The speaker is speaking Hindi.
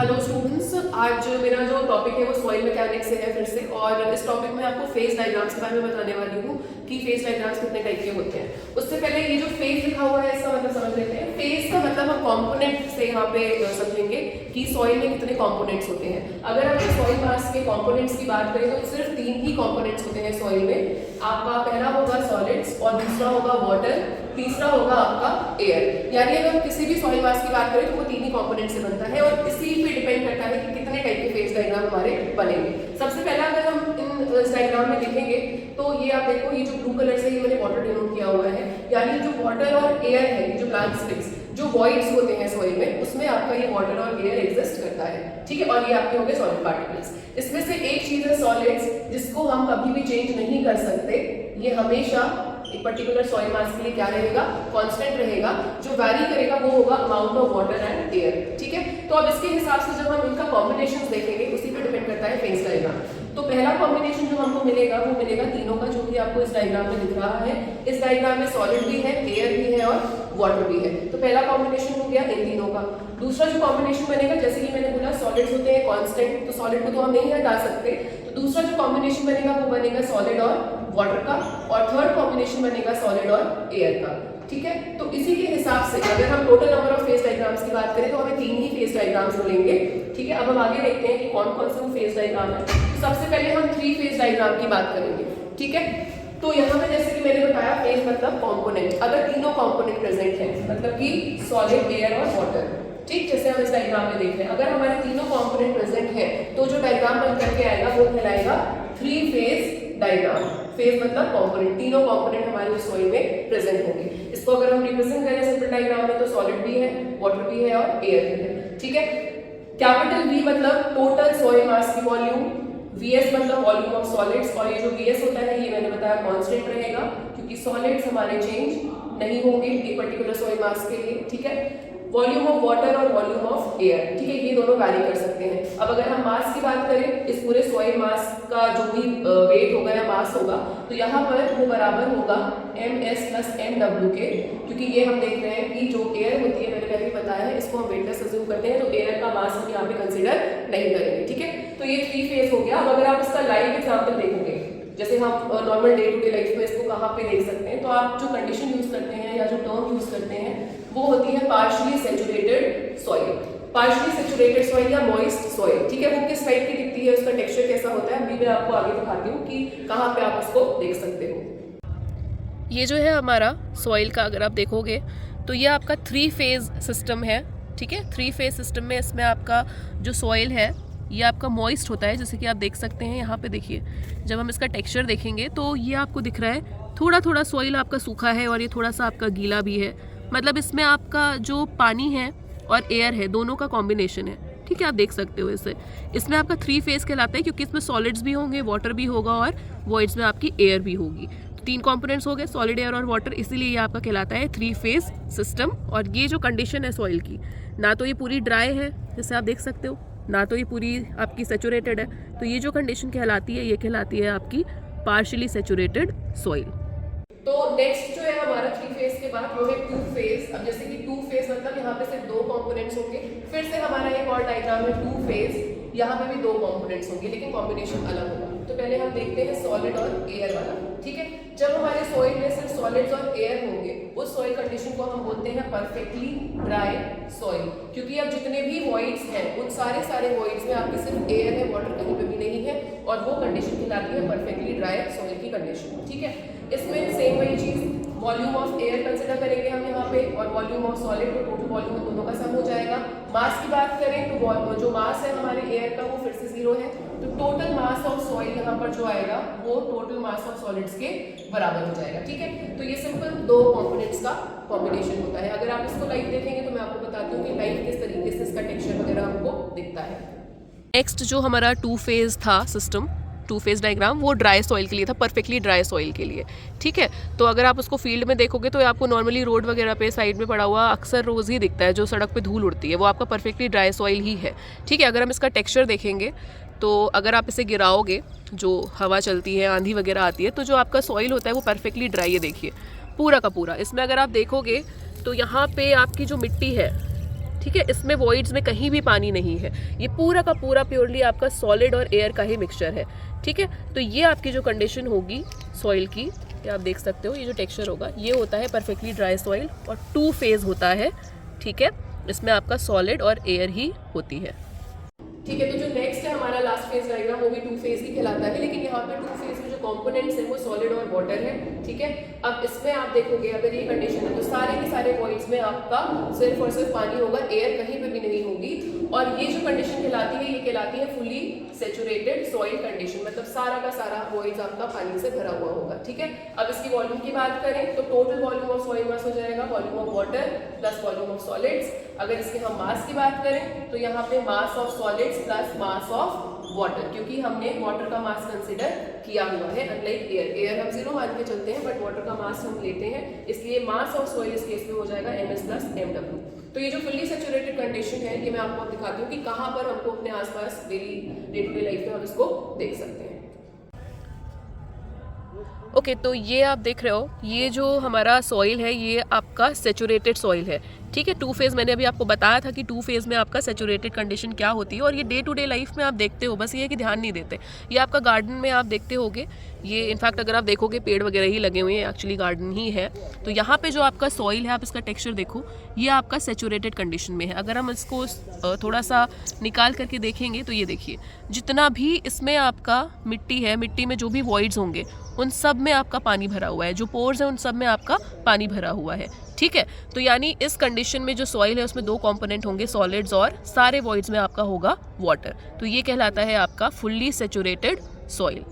हेलो स्टूडेंट्स, आज मेरा जो टॉपिक है वो सॉइल मैकेनिक्स से है फिर से। और इस टॉपिक में आपको फेज डायग्राम्स के बारे में बताने वाली हूँ कि फेज डायग्राम्स कितने टाइप के होते हैं। उससे पहले ये जो फेज लिखा हुआ है इसका मतलब समझ लेते हैं। फेज का मतलब हम कंपोनेंट से यहाँ पे समझेंगे कि सॉइल में कितने कंपोनेंट्स होते हैं। अगर हम सॉइल मास के कंपोनेंट्स की बात करें तो सिर्फ 3 ही कंपोनेंट्स होते हैं सॉइल में। आपका पहला होगा सॉलिड्स और दूसरा होगा वाटर, तीसरा होगा आपका एयर। यानी अगर हम किसी भी सॉइल मास की बात करें तो वो 3 ही कंपोनेंट से बनता है और इसी पे डिपेंड करता है कि कितने टाइप के फेज डायग्राम हमारे बनेंगे। सबसे पहला अगर हम इन डायग्राम में देखेंगे तो ये आप देखो, ये जो ब्लू कलर से ये मैंने वाटर डिनोट किया हुआ है, यानी जो वाटर और एयर है, ये जो ब्लैंक स्पेस, जो वॉइड्स होते हैं सॉइल में, उसमें आपका ये वाटर और एयर एग्जिस्ट करता है। ठीक है, और ये आपके हो गए सॉलिड पार्टिकल्स। इसमें से एक चीज है सॉलिड्स, जिसको हम कभी भी चेंज नहीं कर सकते। ये हमेशा एक पर्टिकुलर सॉइल मास के लिए क्या रहेगा, कांस्टेंट रहेगा। जो वैरी करेगा वो होगा amount of water and air. ठीक है, तो अब इसके हिसाब से जब हम इनका कॉम्बिनेशंस देखेंगे उसी पे डिपेंड करता है फेज डायग्राम। तो पहला कॉम्बिनेशन जो हमको मिलेगा वो मिलेगा तीनों का, जो भी आपको इस डायग्राम में दिख रहा है। इस डायग्राम में सॉलिड भी है, एयर भी है और वाटर भी है। तो पहला कॉम्बिनेशन हो गया इन तीनों का। दूसरा जो कॉम्बिनेशन बनेगा, जैसे कि मैंने बोला सॉलिड्स होते हैं कांस्टेंट, तो सॉलिड को तो हम नहीं हटा सकते। तो दूसरा जो कॉम्बिनेशन बनेगा वो बनेगा सॉलिड और वाटर का, और थर्ड कॉम्बिनेशन बनेगा सॉलिड और एयर का। ठीक है, तो इसी के हिसाब से अगर हम total number of phase diagrams की बात करें तो हमें 3 ही फेज डायग्राम्स मिलेंगे। ठीक है, अब हम आगे देखते हैं कि कौन कौन से फेज डायग्राम है। तो सबसे पहले हम 3 फेज डायग्राम की बात करेंगे। ठीक है, तो यहाँ पे जैसे कि मैंने बताया फेज मतलब कंपोनेंट। अगर तीनों कंपोनेंट प्रेजेंट है, मतलब कि सॉलिड, एयर और वाटर, ठीक, जैसे हम इस डायग्राम में देख रहे हैं, अगर हमारे तीनों कंपोनेंट प्रेजेंट है तो जो डायग्राम बन करके आएगा वो कहलाएगा 3 फेज डायग्राम। फेज मतलब कंपोनेंट, तीनों कंपोनेंट हमारे उस सॉइल में प्रेजेंट होंगे। इसको अगर हम रिप्रेजेंट करें सिंपल डायग्राम में तो सॉलिड भी है, वाटर भी है और एयर भी है। ठीक है, कैपिटल V मतलब टोटल सॉइल मास की वॉल्यूम, Vs मतलब वॉल्यूम ऑफ सॉलिड्स, और ये जो Vs होता है ये मैंने बताया कांस्टेंट रहेगा क्योंकि सॉलिड्स हमारे चेंज नहीं होंगे एक पर्टिकुलर सॉइल मास के लिए। ठीक है, वॉल्यूम ऑफ वाटर और वॉल्यूम ऑफ एयर, ठीक है, ये दोनों वैरी कर सकते हैं। अब अगर हम मास की बात करें, इस पूरे सॉइल मास का जो भी वेट होगा या मास होगा, तो यहाँ पर वो बराबर होगा ms प्लस mw के, क्योंकि ये हम देख रहे हैं कि जो एयर होती है, मैंने पहले भी बताया है, इसको हम वेटलेस अज्यूम करते हैं, तो एयर का मास हम यहाँ पे कंसिडर नहीं करेंगे। ठीक है, तो ये 3 फेज हो गया। अब अगर आप इसका लाइव एग्जाम्पल देखोगे, जैसे हम normal day to day life में इसको कहाँ पे देख सकते हैं, तो आप जो कंडीशन यूज करते हैं या जो टर्म यूज करते हैं वो होती है partially saturated soil. Partially saturated soil या मॉइस्ट सॉइल। ठीक है, वो किस टाइप की दिखती है, उसका टेक्सचर कैसा होता है, अभी मैं आपको आगे दिखाती हूँ कि कहाँ पे आप उसको देख सकते हो। ये जो है हमारा सॉइल का, अगर आप देखोगे तो ये आपका 3 फेज सिस्टम है। ठीक है, 3 फेज सिस्टम में इसमें आपका जो सॉइल है ये आपका मॉइस्ट होता है, जैसे कि आप देख सकते हैं यहाँ पे। देखिए, जब हम इसका टेक्सचर देखेंगे तो ये आपको दिख रहा है थोड़ा थोड़ा सॉइल आपका सूखा है और ये थोड़ा सा आपका गीला भी है। मतलब इसमें आपका जो पानी है और एयर है दोनों का कॉम्बिनेशन है। ठीक है, आप देख सकते हो इसे। इसमें आपका 3 फेज कहलाता है क्योंकि इसमें सॉलिड्स भी होंगे, वाटर भी होगा और वॉइड्स में आपकी एयर भी होगी। 3 कंपोनेंट्स हो गए, सॉलिड, एयर और वाटर, इसीलिए ये आपका कहलाता है 3 फेज सिस्टम। और ये जो कंडीशन है सॉइल की, ना तो ये पूरी ड्राई है जैसे आप देख सकते हो, ना तो ये पूरी आपकी सैचुरेटेड है। तो ये जो कंडीशन कहलाती है ये कहलाती है आपकी पार्शियली सैचुरेटेड सॉइल। तो नेक्स्ट जो है हमारा 3 फेज के बाद वो है 2 फेज। अब जैसे कि 2 फेज मतलब यहाँ पे सिर्फ 2 कंपोनेंट्स होंगे। फिर से हमारा एक और डायग्राम है 2 फेज, यहाँ पे भी 2 कंपोनेंट्स होंगे लेकिन कॉम्बिनेशन अलग होगा। तो पहले हम देखते हैं सॉलिड और एयर वाला। ठीक है, जब हमारे सॉइल में सिर्फ सॉलिड्स और एयर होंगे उस सॉइल कंडीशन को हम बोलते हैं परफेक्टली ड्राई सॉइल, क्योंकि अब जितने भी वॉइड्स हैं उन सारे वॉइड्स में आपके सिर्फ एयर है, वाटर कहीं पे भी नहीं है, और वो कंडीशन कहलाती है परफेक्टली ड्राई सॉइल की कंडीशन। ठीक है, इसमें सेम वही चीज, वॉल्यूम ऑफ एयर कंसिडर करेंगे हम यहाँ पे और वॉल्यूम ऑफ सॉलिड, तो टोटल वॉल्यूम दोनों का सम हो जाएगा। मास की बात करें तो जो मास है हमारे एयर का वो फिर से 0 है, तो टोटल मास ऑफ सॉइल यहाँ पर जो आएगा वो टोटल मास ऑफ सॉलिड्स के बराबर हो जाएगा। ठीक है, तो ये सिंपल 2 कंपोनेंट्स का कॉम्बिनेशन होता है। अगर आप इसको लाइव देखेंगे तो मैं आपको बताती हूँ कि लाइव किस तरीके से इसका टेक्सचर वगैरह हमको दिखता है। नेक्स्ट जो हमारा 2 फेज था सिस्टम, 2 फेज डायग्राम, वो ड्राई सॉइल के लिए था, परफेक्टली ड्राई सॉइल के लिए। ठीक है, तो अगर आप उसको फील्ड में देखोगे तो आपको नॉर्मली रोड वगैरह पे साइड में पड़ा हुआ अक्सर रोज ही दिखता है, जो सड़क पे धूल उड़ती है वो आपका परफेक्टली ड्राई सॉइल ही है। ठीक है, अगर हम इसका टेक्सचर देखेंगे तो अगर आप इसे गिराओगे, जो हवा चलती है, आंधी वगैरह आती है, तो जो आपका सॉइल होता है वो परफेक्टली ड्राई है। देखिए पूरा का पूरा। इसमें अगर आप देखोगे तो यहाँ पे आपकी जो मिट्टी है ठीक है, इसमें वॉइड्स में कहीं भी पानी नहीं है, ये पूरा का पूरा प्योरली आपका सॉलिड और एयर का ही मिक्सचर है। ठीक है, तो ये आपकी जो कंडीशन होगी सॉइल की, ये आप देख सकते हो, ये जो टेक्सचर होगा ये होता है परफेक्टली ड्राई सॉइल और 2 फेज होता है। ठीक है, इसमें आपका सॉलिड और एयर ही होती है। ठीक है, तो जो नेक्स्ट है हमारा लास्ट फेज डायग्राम, वो भी 2 फेज ही कहलाता है, लेकिन यहाँ पे 2 फेज में जो कंपोनेंट्स हैं वो सॉलिड और वाटर है। ठीक है, अब इसमें आप देखोगे अगर ये कंडीशन है तो सारे के सारे वॉइड्स में आपका सिर्फ और सिर्फ पानी होगा, एयर कहीं पे भी नहीं होगी। और ये जो कंडीशन कहलाती है, ये कहलाती है फुली सेचुरेटेड सॉइल कंडीशन, मतलब सारा का सारा वॉइड्स आपका पानी से भरा हुआ होगा। ठीक है, अब इसकी वॉल्यूम की बात करें तो टोटल वॉल्यूम ऑफ सॉइल मास हो जाएगा volume of water plus volume of solids. अगर इसके हम मास की बात करें तो यहाँ पे mass of solids plus mass of water, क्योंकि हमने वाटर का मास कंसीडर किया हुआ है अनलाइक एयर हम 0 मान के चलते हैं, बट वाटर का मास हम लेते हैं, इसलिए मास ऑफ सॉइल इस केस में हो जाएगा MS प्लस MW। तो ये जो फुल्ली सेचुरेटेड कंडीशन है, ये मैं आपको दिखाती हूँ कि कहाँ पर हमको अपने आसपास daily day to day life में हम इसको देख सकते हैं। ओके, तो ये आप देख रहे हो, ये जो हमारा सॉइल है ये आपका सेचुरेटेड सॉइल है। ठीक है, 2 फेज मैंने अभी आपको बताया था कि 2 फेज में आपका सेचुरेटेड कंडीशन क्या होती है, और ये डे टू डे लाइफ में आप देखते हो, बस ये है कि ध्यान नहीं देते। ये आपका गार्डन में आप देखते होगे, ये इनफैक्ट अगर आप देखोगे पेड़ वगैरह ही लगे हुए हैं, एक्चुअली गार्डन ही है। तो यहाँ पे जो आपका सॉइल है, आप इसका टेक्सचर देखो, ये आपका सेचुरेटेड कंडीशन में है। अगर हम इसको थोड़ा सा निकाल करके देखेंगे तो ये देखिए, जितना भी इसमें आपका मिट्टी है, मिट्टी में जो भी वॉइड्स होंगे उन सब में आपका पानी भरा हुआ है, जो पोर्स है उन सब में आपका पानी भरा हुआ है। ठीक है, तो यानी इस कंडीशन में जो सॉइल है उसमें 2 कंपोनेंट होंगे, सॉलिड्स, और सारे वॉइड्स में आपका होगा वाटर। तो ये कहलाता है आपका फुल्ली सेचुरेटेड सॉइल।